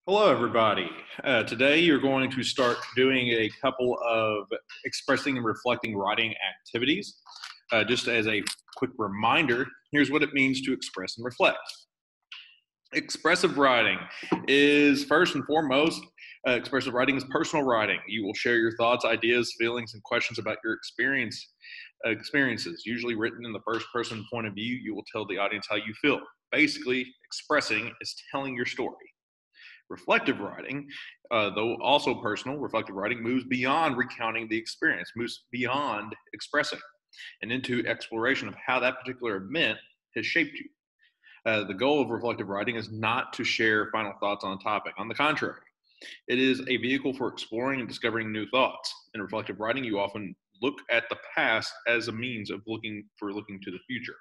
Hello, everybody. Today, you're going to start doing a couple of expressing and reflecting writing activities. Just as a quick reminder, here's what it means to express and reflect. Expressive writing is first and foremost, expressive writing is personal writing. You will share your thoughts, ideas, feelings, and questions about your experiences. Usually written in the first person point of view, you will tell the audience how you feel. Basically, expressing is telling your story. Reflective writing, though also personal, reflective writing moves beyond recounting the experience, moves beyond expressing, and into exploration of how that particular event has shaped you. The goal of reflective writing is not to share final thoughts on a topic. On the contrary, it is a vehicle for exploring and discovering new thoughts. In reflective writing, you often look at the past as a means of looking to the future.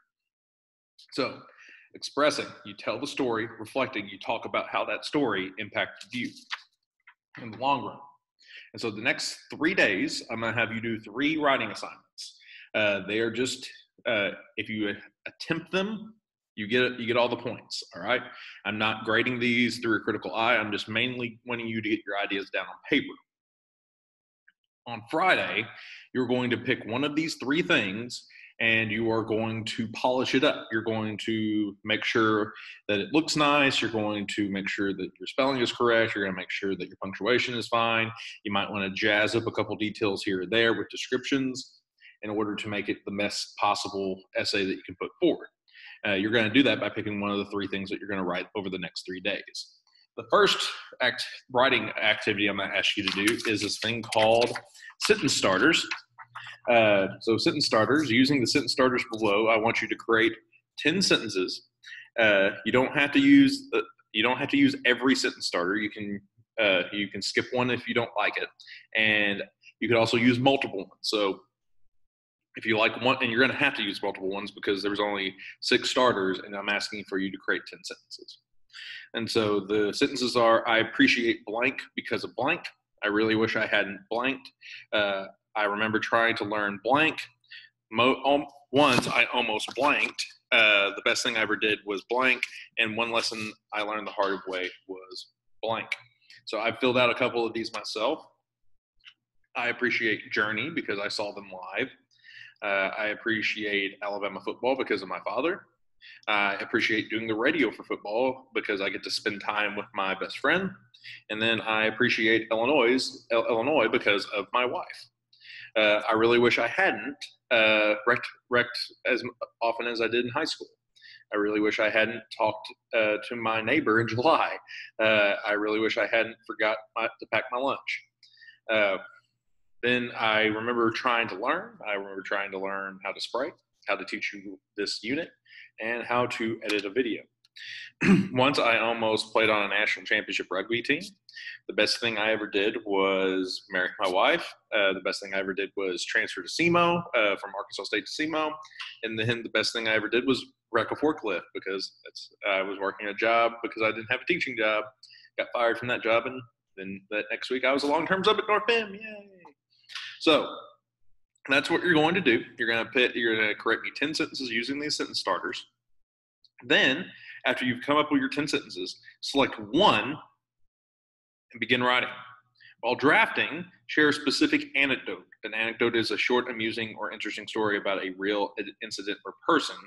So, expressing, you tell the story. Reflecting, you talk about how that story impacted you in the long run. And so the next 3 days, I'm going to have you do 3 writing assignments. They are just, if you attempt them, you get all the points. All right. I'm not grading these through a critical eye. I'm just mainly wanting you to get your ideas down on paper. On Friday, you're going to pick one of these 3 things and you are going to polish it up. You're going to make sure that it looks nice. You're going to make sure that your spelling is correct. You're going to make sure that your punctuation is fine. You might want to jazz up a couple details here or there with descriptions in order to make it the best possible essay that you can put forward. You're going to do that by picking one of the 3 things that you're going to write over the next 3 days. The first writing activity I'm going to ask you to do is this thing called sentence starters. So sentence starters, using the sentence starters below, I want you to create 10 sentences. You don't have to use every sentence starter. You can skip one if you don't like it, and you could also use multiple ones. So if you like one, and you're going to have to use multiple ones because there's only 6 starters, and I'm asking for you to create 10 sentences. And so the sentences are: I appreciate blank because of blank. I really wish I hadn't blanked. I remember trying to learn blank. Once I almost blanked. The best thing I ever did was blank. And one lesson I learned the hard way was blank. So I filled out a couple of these myself. I appreciate Journey because I saw them live. I appreciate Alabama football because of my father. I appreciate doing the radio for football because I get to spend time with my best friend. And then I appreciate Illinois because of my wife. I really wish I hadn't wrecked as often as I did in high school. I really wish I hadn't talked to my neighbor in July. I really wish I hadn't forgot to pack my lunch. Then I remember trying to learn. I remember trying to learn how to spray, how to teach you this unit, and how to edit a video. Once I almost played on a national championship rugby team. The best thing I ever did was marry my wife. The best thing I ever did was transfer to SEMO, from Arkansas State to SEMO. And then the best thing I ever did was wreck a forklift because I was working a job because I didn't have a teaching job. Got fired from that job, and then that next week I was a long-term sub at North Bend. Yay! So that's what you're going to do. You're going to correct me 10 sentences using these sentence starters. Then, after you've come up with your 10 sentences, select one and begin writing. While drafting, share a specific anecdote. An anecdote is a short, amusing, or interesting story about a real incident or person,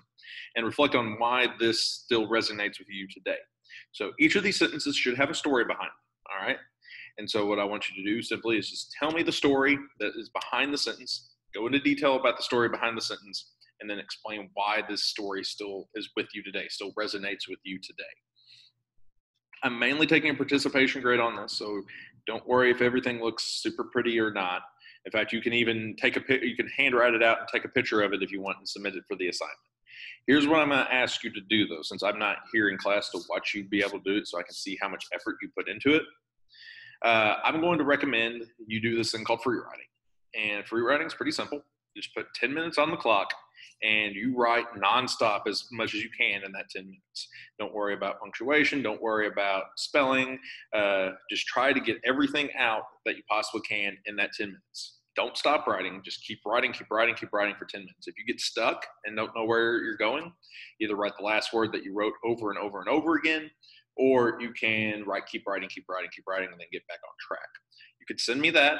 and reflect on why this still resonates with you today. So each of these sentences should have a story behind them, all right? And so what I want you to do simply is just tell me the story that is behind the sentence, go into detail about the story behind the sentence, and then explain why this story still is with you today, still resonates with you today. I'm mainly taking a participation grade on this, so don't worry if everything looks super pretty or not. In fact, you can even you can handwrite it out and take a picture of it if you want and submit it for the assignment. Here's what I'm going to ask you to do, though, since I'm not here in class to watch you be able to do it so I can see how much effort you put into it. I'm going to recommend you do this thing called free writing. And free writing is pretty simple. Just put 10 minutes on the clock and you write nonstop as much as you can in that 10 minutes. Don't worry about punctuation. Don't worry about spelling. Just try to get everything out that you possibly can in that 10 minutes. Don't stop writing. Just keep writing, keep writing, keep writing for 10 minutes. If you get stuck and don't know where you're going, either write the last word that you wrote over and over and over again, or you can keep writing, and then get back on track. You could send me that,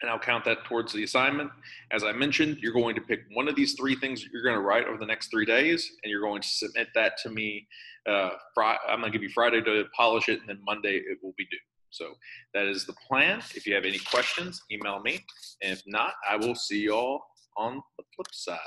and I'll count that towards the assignment. As I mentioned, you're going to pick one of these 3 things that you're going to write over the next 3 days, and you're going to submit that to me. I'm going to give you Friday to polish it, and then Monday it will be due. So that is the plan. If you have any questions, email me. And if not, I will see you all on the flip side.